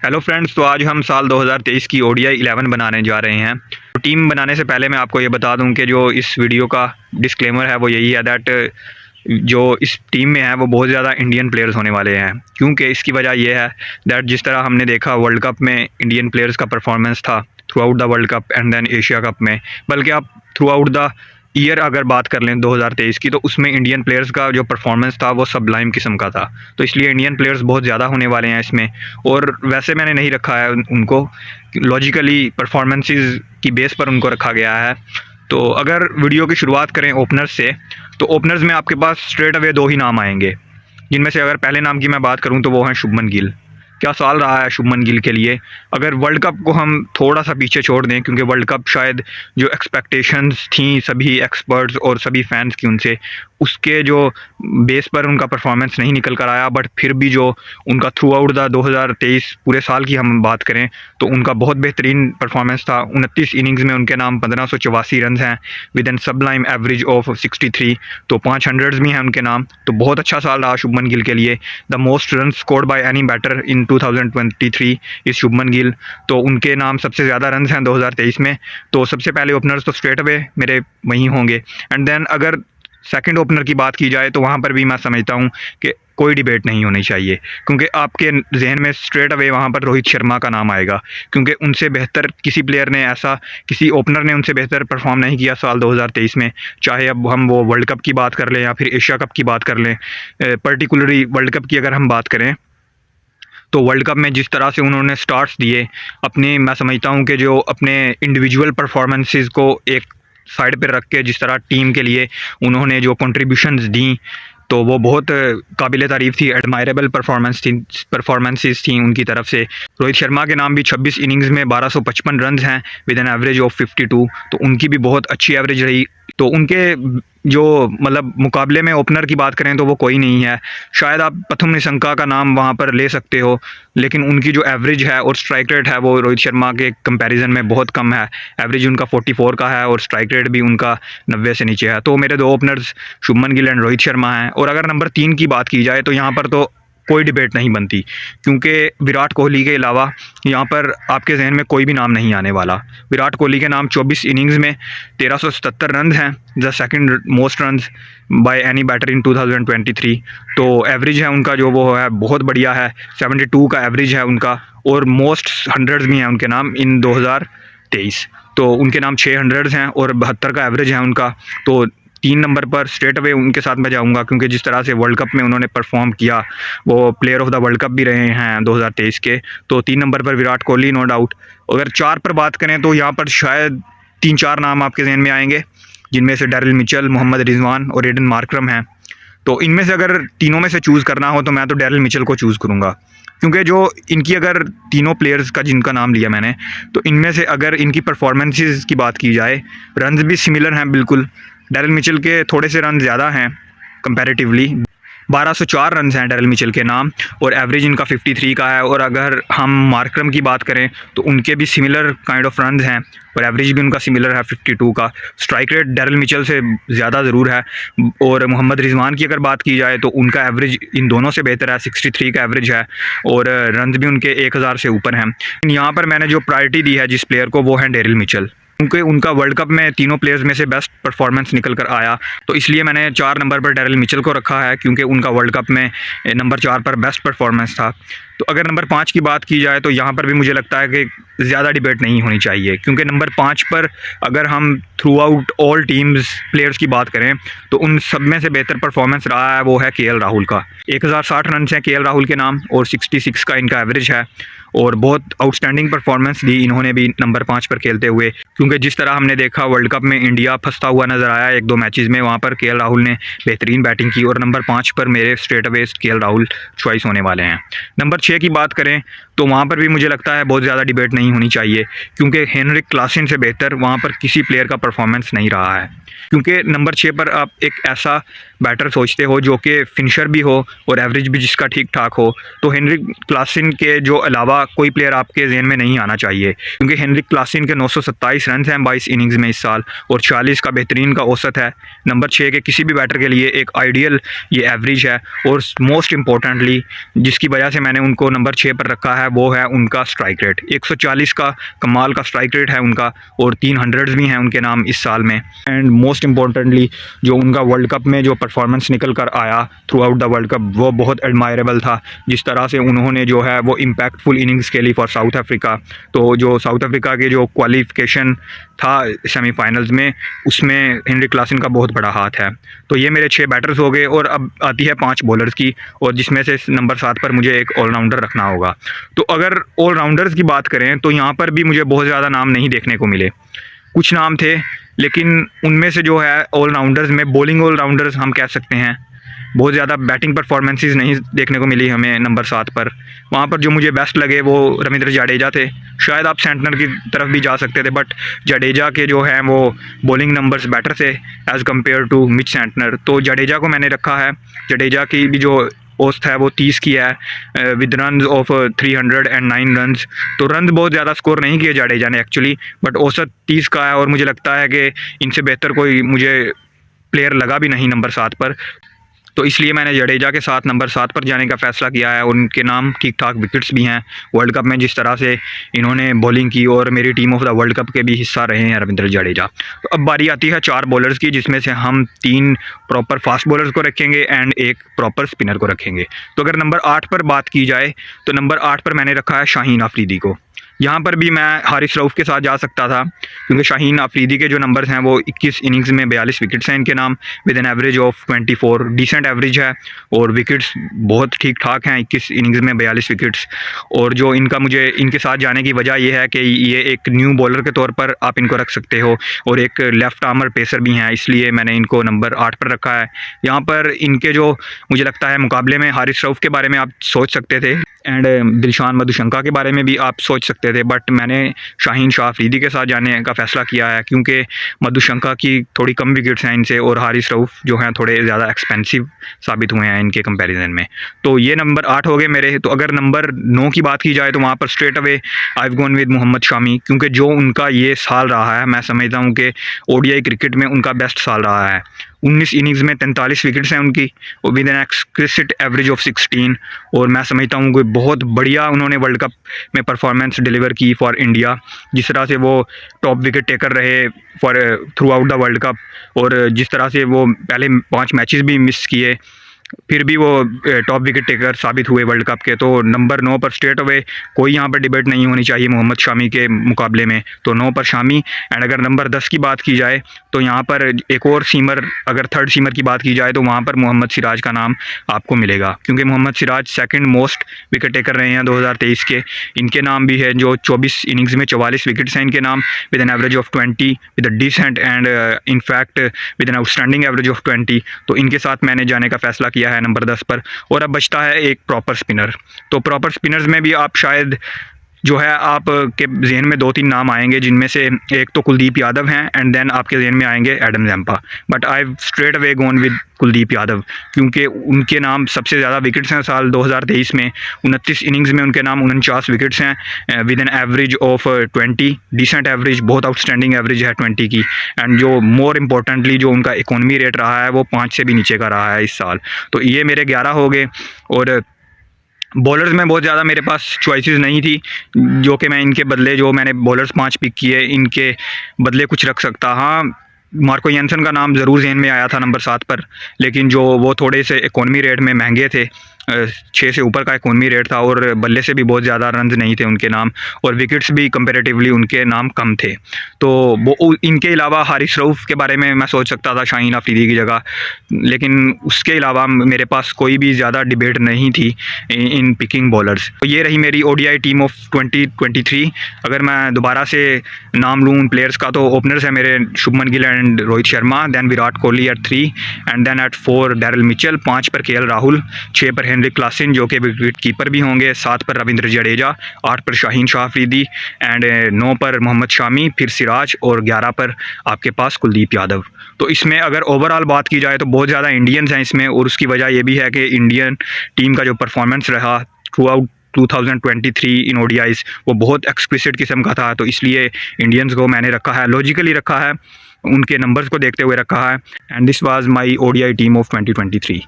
Hello friends, तो आज हम साल 2023 की ओडीआई 11 बनाने जा रहे हैं। तो टीम बनाने से पहले मैं आपको ये बता दूं कि जो इस वीडियो का डिस्क्लेमर है वो यही है दैट जो इस टीम में है वो बहुत ज़्यादा इंडियन प्लेयर्स होने वाले हैं। क्योंकि इसकी वजह ये है दैट जिस तरह हमने देखा वर्ल्ड कप में इंडियन प्लेयर्स का परफॉर्मेंस था throughout the world cup and then Asia cup में, बल्कि आप थ्रू आउट द ईयर अगर बात कर लें 2023 की, तो उसमें इंडियन प्लेयर्स का जो परफॉर्मेंस था वो सबलाइम किस्म का था। तो इसलिए इंडियन प्लेयर्स बहुत ज़्यादा होने वाले हैं इसमें। और वैसे मैंने नहीं रखा है उनको, लॉजिकली परफॉर्मेंसेस की बेस पर उनको रखा गया है। तो अगर वीडियो की शुरुआत करें ओपनर्स से, तो ओपनर्स में आपके पास स्ट्रेट अवे दो ही नाम आएंगे, जिनमें से अगर पहले नाम की मैं बात करूं तो वो हैं शुभमन गिल। क्या साल रहा है शुभमन गिल के लिए। अगर वर्ल्ड कप को हम थोड़ा सा पीछे छोड़ दें, क्योंकि वर्ल्ड कप शायद जो एक्सपेक्टेशंस थी सभी एक्सपर्ट्स और सभी फैंस की उनसे, उसके जो बेस पर उनका परफॉर्मेंस नहीं निकल कर आया, बट फिर भी जो उनका थ्रू आउट द 2023 पूरे साल की हम बात करें तो उनका बहुत बेहतरीन परफॉर्मेंस था। 29 इनिंग्स में उनके नाम 1584 रन हैं with an sublime average of 63, तो 500 भी हैं उनके नाम। तो बहुत अच्छा साल रहा शुभमन गिल के लिए। The most run scored by any batter in 2023 इस शुभमन गिल, तो उनके नाम सबसे ज़्यादा रन हैं 2023 में। तो सबसे पहले ओपनर्स तो स्ट्रेट अवे मेरे वहीं होंगे। एंड देन अगर सेकंड ओपनर की बात की जाए तो वहाँ पर भी मैं समझता हूँ कि कोई डिबेट नहीं होनी चाहिए, क्योंकि आपके जहन में स्ट्रेट अवे वहाँ पर रोहित शर्मा का नाम आएगा। क्योंकि उनसे बेहतर किसी प्लेयर ने ऐसा, किसी ओपनर ने उनसे बेहतर परफॉर्म नहीं किया साल 2023 में। चाहे अब हम वो वर्ल्ड कप की बात कर लें या फिर एशिया कप की बात कर लें। पर्टिकुलरली वर्ल्ड कप की अगर हम बात करें तो वर्ल्ड कप में जिस तरह से उन्होंने स्टार्ट्स दिए अपने, मैं समझता हूँ कि जो अपने इंडिविजुअल परफॉर्मेंसेस को एक साइड पर रख के जिस तरह टीम के लिए उन्होंने जो कंट्रीब्यूशंस दी, तो वो बहुत काबिल तारीफ़ थी। एडमायरेबल परफॉर्मेंसेस थी उनकी तरफ से। रोहित शर्मा के नाम भी 26 इनिंग्स में 1255 रन हैं विद एन एवरेज ऑफ 52, तो उनकी भी बहुत अच्छी एवरेज रही। तो उनके जो मतलब मुकाबले में ओपनर की बात करें तो वो कोई नहीं है। शायद आप प्रथम निशंका का नाम वहाँ पर ले सकते हो, लेकिन उनकी जो एवरेज है और स्ट्राइक रेट है वो रोहित शर्मा के कंपैरिजन में बहुत कम है। एवरेज उनका 44 का है और स्ट्राइक रेट भी उनका 90 से नीचे है। तो मेरे दो ओपनर्स शुभमन गिल एंड रोहित शर्मा हैं। और अगर नंबर 3 की बात की जाए तो यहाँ पर तो कोई डिबेट नहीं बनती, क्योंकि विराट कोहली के अलावा यहाँ पर आपके जहन में कोई भी नाम नहीं आने वाला। विराट कोहली के नाम 24 इनिंग्स में 1377 रन हैं, the second most run by any batter in 2023। तो एवरेज है उनका जो वो है बहुत बढ़िया है, 72 का एवरेज है उनका। और मोस्ट हंड्रेड्स भी हैं उनके नाम इन 2023। तो उनके नाम 6 हंड्रेड्स हैं और 72 का एवरेज है उनका। तो 3 नंबर पर स्ट्रेट अवे उनके साथ मैं जाऊंगा, क्योंकि जिस तरह से वर्ल्ड कप में उन्होंने परफॉर्म किया, वो player of the world cup भी रहे हैं 2023 के। तो 3 नंबर पर विराट कोहली नो डाउट। अगर 4 पर बात करें तो यहाँ पर शायद 3-4 नाम आपके जहन में आएंगे, जिनमें से डेरिल मिचेल, मोहम्मद रिजवान और एडन मार्करम हैं। तो इनमें से अगर तीनों में से चूज़ करना हो तो मैं तो डेरिल मिचेल को चूज़ करूँगा, क्योंकि जो इनकी अगर तीनों प्लेयर्स का जिनका नाम लिया मैंने, तो इनमें से अगर इनकी परफॉर्मेंसेस की बात की जाए, रन्स भी सिमिलर हैं बिल्कुल। डेरिल मिचेल के थोड़े से रन ज़्यादा हैं कंपैरेटिवली, 1204 रन हैं डेरिल मिचेल के नाम और एवरेज इनका 53 का है। और अगर हम मार्करम की बात करें तो उनके भी सिमिलर काइंड ऑफ रन हैं और एवरेज भी उनका सिमिलर है 52 का। स्ट्राइक रेट डेरिल मिचेल से ज़्यादा ज़रूर है। और मोहम्मद रिजवान की अगर बात की जाए तो उनका एवरेज इन दोनों से बेहतर है, 63 का एवरेज है और रन भी उनके 1000 से ऊपर हैं। यहाँ पर मैंने जो प्रायोरिटी दी है जिस प्लेयर को, वो है डेरिल मिचेल, क्योंकि उनका वर्ल्ड कप में तीनों प्लेयर्स में से बेस्ट परफॉर्मेंस निकल कर आया। तो इसलिए मैंने 4 नंबर पर डेरिल मिचेल को रखा है, क्योंकि उनका वर्ल्ड कप में नंबर 4 पर बेस्ट परफॉर्मेंस था। तो अगर नंबर 5 की बात की जाए तो यहाँ पर भी मुझे लगता है कि ज़्यादा डिबेट नहीं होनी चाहिए, क्योंकि नंबर 5 पर अगर हम through out all teams players की बात करें तो उन सब में से बेहतर परफॉर्मेंस रहा है वो है केएल राहुल का। 1060 रन हैं केएल राहुल के नाम और 66 का इनका एवरेज है। और बहुत आउटस्टैंडिंग परफॉर्मेंस दी इन्होंने भी नंबर 5 पर खेलते हुए, क्योंकि जिस तरह हमने देखा वर्ल्ड कप में इंडिया फंसता हुआ नज़र आया 1-2 मैचेस में, वहाँ पर केएल राहुल ने बेहतरीन बैटिंग की और नंबर 5 पर मेरे straight away KL Rahul choice होने वाले हैं। नंबर 6 की बात करें तो वहाँ पर भी मुझे लगता है बहुत ज़्यादा डिबेट नहीं होनी चाहिए, क्योंकि हेनरिक क्लासन से बेहतर वहाँ पर किसी प्लेयर का परफॉर्मेंस नहीं रहा है। क्योंकि नंबर 6 पर आप एक ऐसा बैटर सोचते हो जो कि फिनिशर भी हो और एवरेज भी जिसका ठीक ठाक हो, तो हेनरिक क्लासन के जो अलावा कोई प्लेयर आपके ज़हन में नहीं आना चाहिए, क्योंकि हेनरिक क्लासन के 927 रन हैं 22 इनिंग्स में इस साल और 40 का बेहतरीन का औसत है। नंबर 6 के किसी भी बैटर के लिए एक आइडियल ये एवरेज है। और मोस्ट इम्पोर्टेंटली जिसकी वजह से मैंने उनको नंबर 6 पर रखा है वो है उनका स्ट्राइक रेट। 140 का कमाल का स्ट्राइक रेट है उनका और 300 भी हैं उनके नाम इस साल में। एंड मोस्ट इम्पोर्टेंटली जो उनका वर्ल्ड कप में जो परफॉर्मेंस निकल कर आया through out the world cup वो बहुत एडमायरेबल था। जिस तरह से उन्होंने जो है वो इम्पैक्टफुल इनिंग्स खेली फॉर साउथ अफ्रीका, तो जो साउथ अफ्रीका के जो क्वालिफिकेशन था सेमीफाइनल्स में उसमें हेनरिक क्लासन का बहुत बड़ा हाथ है। तो ये मेरे 6 बैटर्स हो गए और अब आती है 5 बॉलर्स की, और जिसमें से नंबर 7 पर मुझे एक ऑलराउंडर रखना होगा। तो अगर ऑलराउंडर्स की बात करें तो यहाँ पर भी मुझे बहुत ज़्यादा नाम नहीं देखने को मिले। कुछ नाम थे लेकिन उनमें से जो है ऑलराउंडर्स में बॉलिंग ऑलराउंडर्स हम कह सकते हैं, बहुत ज़्यादा बैटिंग परफॉर्मेंसेस नहीं देखने को मिली हमें नंबर 7 पर। वहाँ पर जो मुझे बेस्ट लगे वो रविंद्र जडेजा थे। शायद आप सेंटनर की तरफ भी जा सकते थे, बट जडेजा के जो हैं वो बॉलिंग नंबर्स बेटर थे as compare to Mitch Santner, तो जडेजा को मैंने रखा है। जडेजा की भी जो औसत है वो 30 की है विद रन ऑफ 309 रन्स। तो रन बहुत ज़्यादा स्कोर नहीं किए जडेजा ने एक्चुअली, बट औसत 30 का है और मुझे लगता है कि इनसे बेहतर कोई मुझे प्लेयर लगा भी नहीं नंबर 7 पर। तो इसलिए मैंने जडेजा के साथ नंबर 7 पर जाने का फ़ैसला किया है। उनके नाम ठीक ठाक विकेट्स भी हैं वर्ल्ड कप में, जिस तरह से इन्होंने बॉलिंग की, और मेरी team of the world cup के भी हिस्सा रहे हैं रविंद्र जडेजा। तो अब बारी आती है 4 बॉलर्स की, जिसमें से हम 3 प्रॉपर फास्ट बॉलर्स को रखेंगे एंड एक प्रॉपर स्पिनर को रखेंगे। तो अगर नंबर 8 पर बात की जाए तो नंबर 8 पर मैंने रखा है शाहीन अफरीदी को। यहाँ पर भी मैं हारिस रऊफ़ के साथ जा सकता था, क्योंकि शाहीन अफरीदी के जो नंबर्स हैं वो 21 इनिंग्स में 42 विकेट्स हैं इनके नाम with an average of 24। Decent average है और विकेट्स बहुत ठीक ठाक हैं, 21 इनिंग्स में 42 विकेट्स। और जो इनका मुझे इनके साथ जाने की वजह यह है कि ये एक न्यू बॉलर के तौर पर आप इनको रख सकते हो और एक लेफ़्ट आर्मर पेसर भी हैं, इसलिए मैंने इनको नंबर 8 पर रखा है। यहाँ पर इनके जो मुझे लगता है मुकाबले में हारिस रऊफ़ के बारे में आप सोच सकते थे एंड दिलशान मधुशंका के बारे में भी आप सोच सकते थे, बट मैंने शाहीन शाह अफरीदी के साथ जाने का फ़ैसला किया है, क्योंकि मधुशंका की थोड़ी कम विकेट्स हैं इनसे और हारिस रऊफ़ जो हैं थोड़े ज़्यादा एक्सपेंसिव साबित हुए हैं इनके कंपैरिजन में। तो ये नंबर 8 हो गए मेरे। तो अगर नंबर 9 की बात की जाए तो वहाँ पर straight away I have gone with Mohammed Shami, क्योंकि जो उनका ये साल रहा है मैं समझता हूँ कि ओडीआई क्रिकेट में उनका बेस्ट साल रहा है। 19 इनिंग्स में 43 विकेट्स हैं उनकी और विद एन एक्सक्रिसिट एवरेज ऑफ 16, और मैं समझता हूँ कि बहुत बढ़िया उन्होंने वर्ल्ड कप में परफॉर्मेंस डिलीवर की फॉर इंडिया। जिस तरह से वो टॉप विकेट टेकर रहे for through out the world cup, और जिस तरह से वो पहले 5 मैचेस भी मिस किए फिर भी वो टॉप विकेट टेकर साबित हुए वर्ल्ड कप के। तो नंबर 9 पर स्ट्रेट अवे कोई यहाँ पर डिबेट नहीं होनी चाहिए मोहम्मद शामी के मुकाबले में, तो 9 पर शामी। एंड अगर नंबर 10 की बात की जाए तो यहाँ पर एक और सीमर, अगर थर्ड सीमर की बात की जाए तो वहाँ पर मोहम्मद सिराज का नाम आपको मिलेगा, क्योंकि Mohammed Siraj second most wicket taker रहे हैं 2023 के। इनके नाम भी है जो 24 इनिंग्स में 44 विकेट्स हैं इनके नाम with an average of 20 with a decent and in fact with an outstanding average of 20। तो इनके साथ मैंने जाने का फ़ैसला किया है नंबर 10 पर। और अब बचता है एक प्रॉपर स्पिनर। तो प्रॉपर स्पिनर्स में भी आप शायद जो है आप के जहन में 2-3 नाम आएंगे, जिनमें से एक तो कुलदीप यादव हैं एंड देन आपके जहन में आएंगे Adam Zampa, but I straight away gone with Kuldeep Yadav, क्योंकि उनके नाम सबसे ज़्यादा विकेट्स हैं साल 2023 में। 29 इनिंग्स में उनके नाम 49 विकेट्स हैं with an average of 20, decent average, बहुत आउटस्टैंडिंग एवरेज है 20 की। एंड जो मोर इम्पोर्टेंटली जो उनका इकोनॉमी रेट रहा है वो 5 से भी नीचे का रहा है इस साल। तो ये मेरे 11 हो गए। और बॉलर्स में बहुत ज़्यादा मेरे पास चॉइसेस नहीं थी, जो कि मैं इनके बदले जो मैंने बॉलर्स 5 पिक किए इनके बदले कुछ रख सकता। हाँ, मार्को जेनसन का नाम ज़रूर जहन में आया था नंबर 7 पर, लेकिन जो वो थोड़े से इकोनॉमी रेट में महंगे थे, 6 से ऊपर का इकोनॉमी रेट था और बल्ले से भी बहुत ज़्यादा रन नहीं थे उनके नाम, और विकेट्स भी कंपैरेटिवली उनके नाम कम थे। तो वो इनके अलावा हारिस रऊफ़ के बारे में मैं सोच सकता था शाहीन अफरीदी की जगह, लेकिन उसके अलावा मेरे पास कोई भी ज़्यादा डिबेट नहीं थी इन पिकिंग बॉलर्स। तो ये रही मेरी ओडीआई टीम ऑफ 2023। अगर मैं दोबारा से नाम लूँ उन प्लेयर्स का तो ओपनर्स है मेरे Shubman Gill and Rohit Sharma, then Virat Kohli at 3 and then at 4 Daryl Mitchell, 5 पर केएल राहुल, 6 पर हेनरिक क्लासन जो कि विकेट कीपर भी होंगे, 7 पर रविंद्र जडेजा, 8 पर शाहीन शाह अफरीदी एंड 9 पर मोहम्मद शामी, फिर सिराज और 11 पर आपके पास कुलदीप यादव। तो इसमें अगर ओवरऑल बात की जाए तो बहुत ज़्यादा इंडियंस हैं इसमें, और उसकी वजह ये भी है कि इंडियन टीम का जो परफॉर्मेंस रहा थ्रू आउट 2023 इन ओडीआईज़ वो बहुत एक्सक्विसिट किस्म का था। तो इसलिए इंडियंस को मैंने रखा है, लॉजिकली रखा है, उनके नंबर्स को देखते हुए रखा है। And this was my ODI team of 2023।